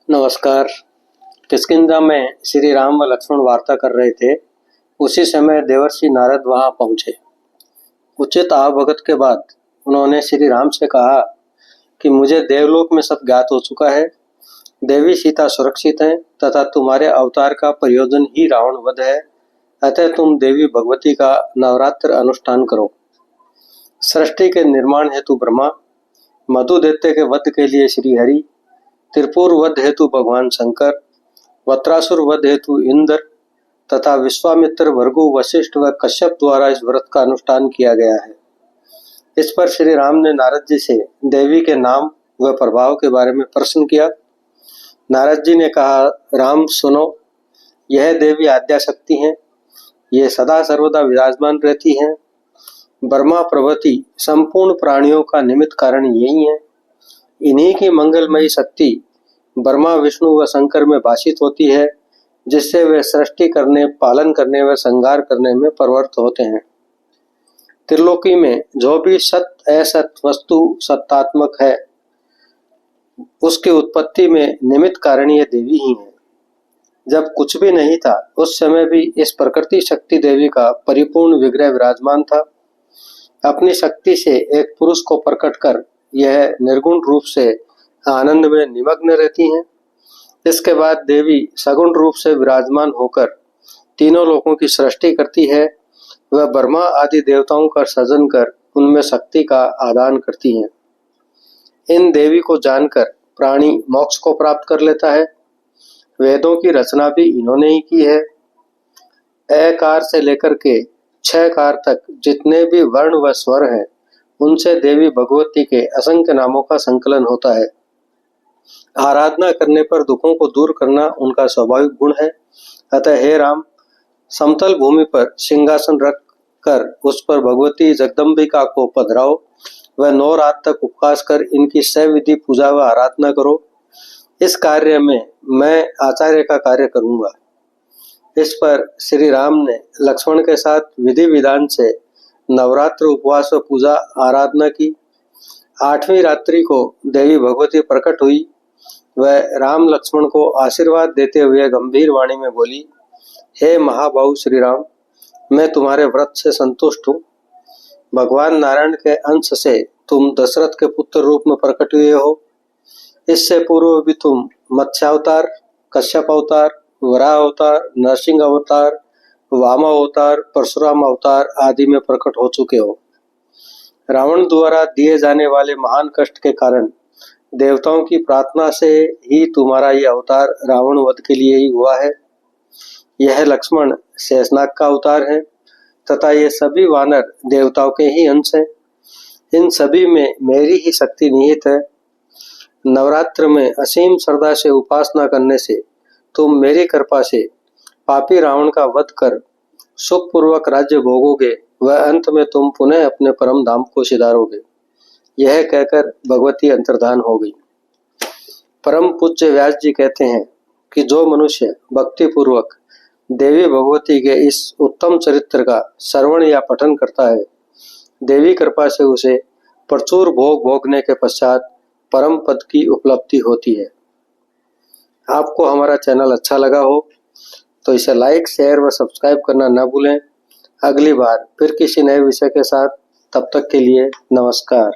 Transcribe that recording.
नमस्कार। किष्किंधा में श्री राम व लक्ष्मण वार्ता कर रहे थे। उसी समय देवर्षि नारद वहां पहुंचे। उचित आवभगत के बाद उन्होंने श्री राम से कहा कि मुझे देवलोक में सब ज्ञात हो चुका है। देवी सीता सुरक्षित हैं तथा तुम्हारे अवतार का प्रयोजन ही रावण वध है। अतः तुम देवी भगवती का नवरात्र अनुष्ठान करो। सृष्टि के निर्माण हेतु ब्रह्मा, मधु दैत्य के वध के लिए श्री हरि, त्रिपुर वध हेतु भगवान शंकर, वत्रासुर वध हेतु इंद्र तथा विश्वामित्र, भृगु, वशिष्ठ व कश्यप द्वारा इस व्रत का अनुष्ठान किया गया है। इस पर श्री राम ने नारद जी से देवी के नाम व प्रभाव के बारे में प्रश्न किया। नारद जी ने कहा, राम सुनो, यह देवी आद्या शक्ति हैं। ये सदा सर्वदा विराजमान रहती हैं। ब्रह्मा प्रभृति संपूर्ण प्राणियों का निमित्त कारण यही है। इन्हीं की मंगलमयी शक्ति ब्रह्मा, विष्णु व शंकर में भाषित होती है, जिससे वे सृष्टि करने, पालन करने व संहार करने में प्रवृत्त होते हैं। त्रिलोकी में जो भी सत असत वस्तु सत्तात्मक है, उसकी उत्पत्ति में निमित्त कारण ये देवी ही है। जब कुछ भी नहीं था, उस समय भी इस प्रकृति शक्ति देवी का परिपूर्ण विग्रह विराजमान था। अपनी शक्ति से एक पुरुष को प्रकट कर यह निर्गुण रूप से आनंद में निमग्न रहती हैं। इसके बाद देवी सगुण रूप से विराजमान होकर तीनों लोकों की सृष्टि करती है। वह ब्रह्मा आदि देवताओं का सृजन कर उनमें शक्ति का आदान करती हैं। इन देवी को जानकर प्राणी मोक्ष को प्राप्त कर लेता है। वेदों की रचना भी इन्होंने ही की है। अकार से लेकर के 6 कार तक जितने भी वर्ण व स्वर हैं, उनसे देवी भगवती के असंख्य नामों का संकलन होता है। आराधना करने पर दुखों को दूर करना उनका स्वाभाविक गुण है। अतः हे राम, समतल भूमि पर सिंहासन रख कर उस पर भगवती जगदम्बिका को पधराओ व 9 रात तक उपवास कर इनकी सविधि पूजा व आराधना करो। इस कार्य में मैं आचार्य का कार्य करूंगा। इस पर श्री राम ने लक्ष्मण के साथ विधि विधान से नवरात्र उपवास व पूजा आराधना की। 8वीं रात्रि को देवी भगवती प्रकट हुई। वह राम लक्ष्मण को आशीर्वाद देते हुए गंभीर वाणी में बोली, हे महाबाहु श्री राम, मैं तुम्हारे व्रत से संतुष्ट हूँ। भगवान नारायण के अंश से तुम दशरथ के पुत्र रूप में प्रकट हुए हो। इससे पूर्व भी तुम मत्स्यावतार, कश्यप अवतार, वराह अवतार, नरसिंह अवतार, वाम अवतार, परशुराम अवतार आदि में प्रकट हो चुके हो। रावण द्वारा दिए जाने वाले महान कष्ट के कारण देवताओं की प्रार्थना से ही तुम्हारा यह अवतार रावण वध के लिए ही हुआ है। यह लक्ष्मण शेषनाग का अवतार है तथा ये सभी वानर देवताओं के ही अंश हैं। इन सभी में मेरी ही शक्ति निहित है। नवरात्र में असीम श्रद्धा से उपासना करने से तुम मेरी कृपा से पापी रावण का वध कर सुखपूर्वक राज्य भोगोगे व अंत में तुम पुनः अपने परम धाम को सिधारोगे। यह कहकर भगवती अंतर्धान हो गई। परम पूज्य व्यास जी कहते हैं कि जो मनुष्य भक्ति पूर्वक देवी भगवती के इस उत्तम चरित्र का श्रवण या पठन करता है, देवी कृपा से उसे प्रचुर भोग भोगने के पश्चात परम पद की उपलब्धि होती है। आपको हमारा चैनल अच्छा लगा हो तो इसे लाइक, शेयर व सब्सक्राइब करना न भूलें। अगली बार फिर किसी नए विषय के साथ, तब तक के लिए नमस्कार।